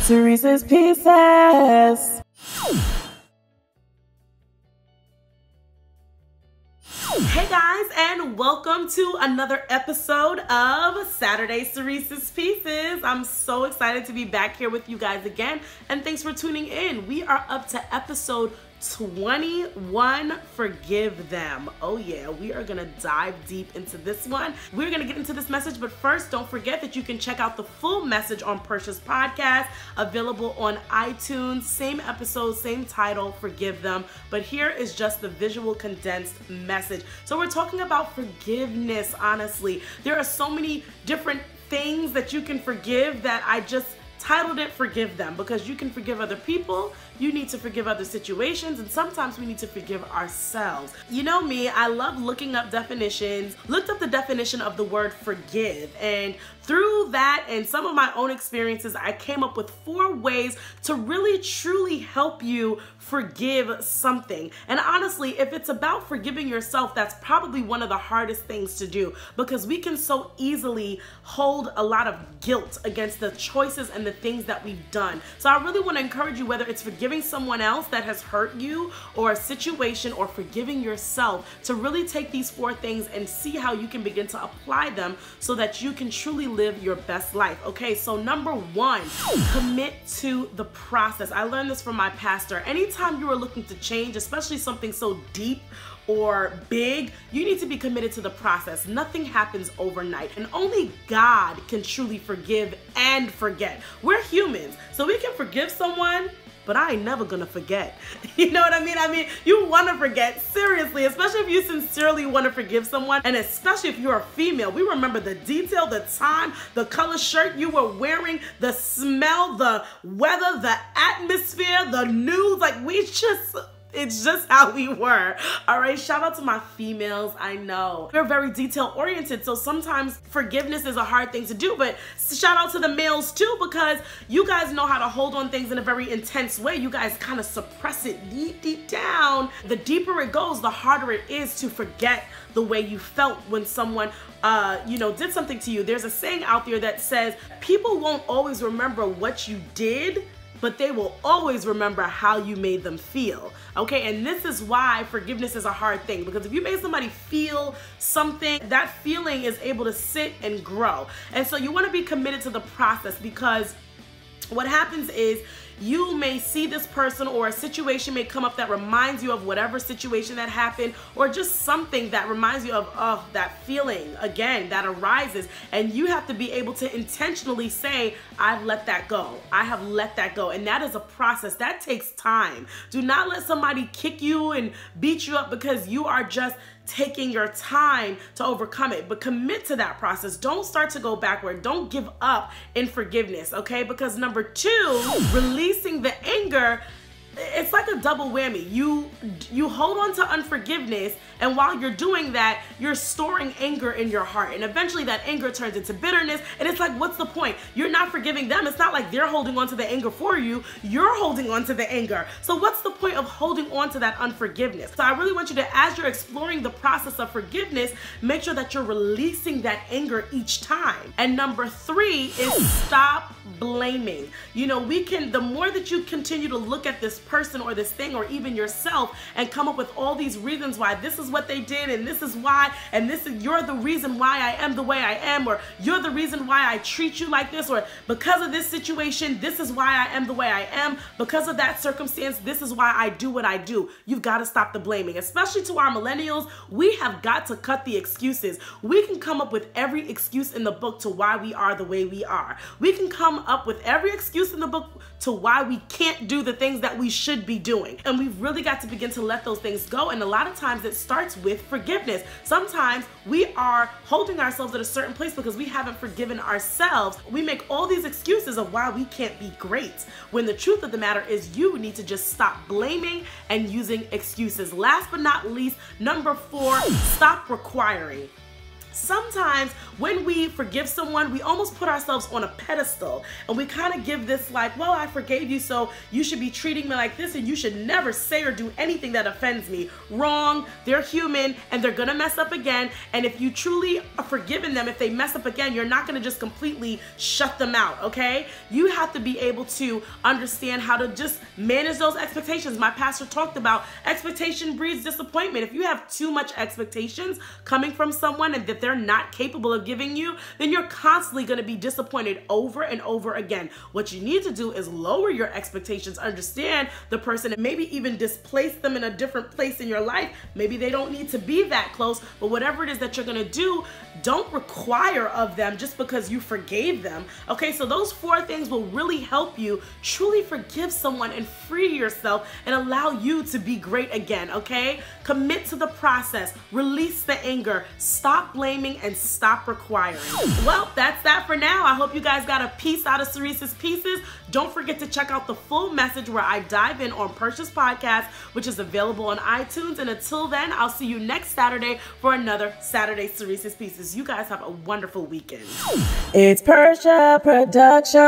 Sirese's Pieces. Hey guys, and welcome to another episode of Saturday Sirese's Pieces. I'm so excited to be back here with you guys again, and thanks for tuning in. We are up to episode 21, Forgive Them. Oh yeah, we are gonna dive deep into this one. We're gonna get into this message, but first, don't forget that you can check out the full message on Percia's podcast, available on iTunes. Same episode, same title, Forgive Them, but here is just the visual condensed message. So we're talking about forgiveness, honestly. There are so many different things that you can forgive that I just titled it Forgive Them, because you can forgive other people, you need to forgive other situations, and sometimes we need to forgive ourselves. You know me, I love looking up definitions, looked up the definition of the word forgive, and through that and some of my own experiences, I came up with 4 ways to really truly help you forgive something. And honestly, if it's about forgiving yourself, that's probably one of the hardest things to do, because we can so easily hold a lot of guilt against the choices and the things that we've done. So I really want to encourage you, whether it's forgiving someone else that has hurt you or a situation, or forgiving yourself, to really take these 4 things and see how you can begin to apply them so that you can truly live your best life. Okay, so number 1, commit to the process. I learned this from my pastor. Anytime you are looking to change, especially something so deep or big, you need to be committed to the process. Nothing happens overnight, and only God can truly forgive and forget. We're humans, so we can forgive someone, but I ain't never gonna forget. You know what I mean? You wanna forget, seriously, especially if you sincerely wanna forgive someone, and especially if you're a female. We remember the detail, the time, the color shirt you were wearing, the smell, the weather, the atmosphere, the news, it's just how we were. All right, shout out to my females. I know we're very detail oriented, so sometimes forgiveness is a hard thing to do, but shout out to the males too, because you guys know how to hold on things in a very intense way. You guys kind of suppress it deep down. The deeper it goes, the harder it is to forget the way you felt when someone did something to you. There's a saying out there that says, people won't always remember what you did, but they will always remember how you made them feel. Okay, and this is why forgiveness is a hard thing, because if you made somebody feel something, that feeling is able to sit and grow. And so you want to be committed to the process, because what happens is you may see this person, or a situation may come up that reminds you of whatever situation that happened, or just something that reminds you of that feeling again that arises, and you have to be able to intentionally say, I've let that go. I have let that go. And that is a process that takes time. Do not let somebody kick you and beat you up because you are just taking your time to overcome it, but commit to that process. Don't start to go backward. Don't give up in forgiveness, okay? Because number 2, releasing the anger, it's like a double whammy. You hold on to unforgiveness, and while you're doing that, you're storing anger in your heart, and eventually that anger turns into bitterness, and it's like, what's the point? You're not forgiving them. It's not like they're holding on to the anger for you. You're holding on to the anger. So what's the point of holding on to that unforgiveness? So I really want you to, as you're exploring the process of forgiveness, make sure that you're releasing that anger each time. And number 3 is stop blaming. You know, the more that you continue to look at this person or this thing, or even yourself, and come up with all these reasons why this is what they did, and this is why, and you're the reason why I am the way I am, or you're the reason why I treat you like this, or because of this situation, this is why I am the way I am, because of that circumstance, this is why I do what I do. You've got to stop the blaming. Especially to our millennials, we have got to cut the excuses. We can come up with every excuse in the book to why we are the way we are. We can come up with every excuse in the book to why we can't do the things that we should be doing. And we've really got to begin to let those things go. And a lot of times it starts with forgiveness. Sometimes we are holding ourselves at a certain place because we haven't forgiven ourselves. We make all these excuses of why we can't be great, when the truth of the matter is you need to just stop blaming and using excuses. Last but not least, number 4, stop requiring. sometimes when we forgive someone, we almost put ourselves on a pedestal and we kind of give this like, well, I forgave you, so you should be treating me like this and you should never say or do anything that offends me. Wrong. They're human and they're gonna mess up again. And if you truly are forgiving them, if they mess up again, you're not gonna just completely shut them out, okay? You have to be able to understand how to just manage those expectations. My pastor talked about expectation breeds disappointment. If you have too much expectations coming from someone and that they're not capable of giving you, then you're constantly going to be disappointed over and over again. What you need to do is lower your expectations, understand the person, and maybe even displace them in a different place in your life. Maybe they don't need to be that close, but whatever it is that you're going to do, don't require of them just because you forgave them. Okay, so those 4 things will really help you truly forgive someone and free yourself and allow you to be great again, okay? Commit to the process, release the anger, stop blaming, and stop requiring. Well, that's that for now. I hope you guys got a piece out of Sirece's Pieces. Don't forget to check out the full message where I dive in on Percia's podcast, which is available on iTunes. And until then, I'll see you next Saturday for another Saturday Sirece's Pieces. You guys have a wonderful weekend. It's Percia Production.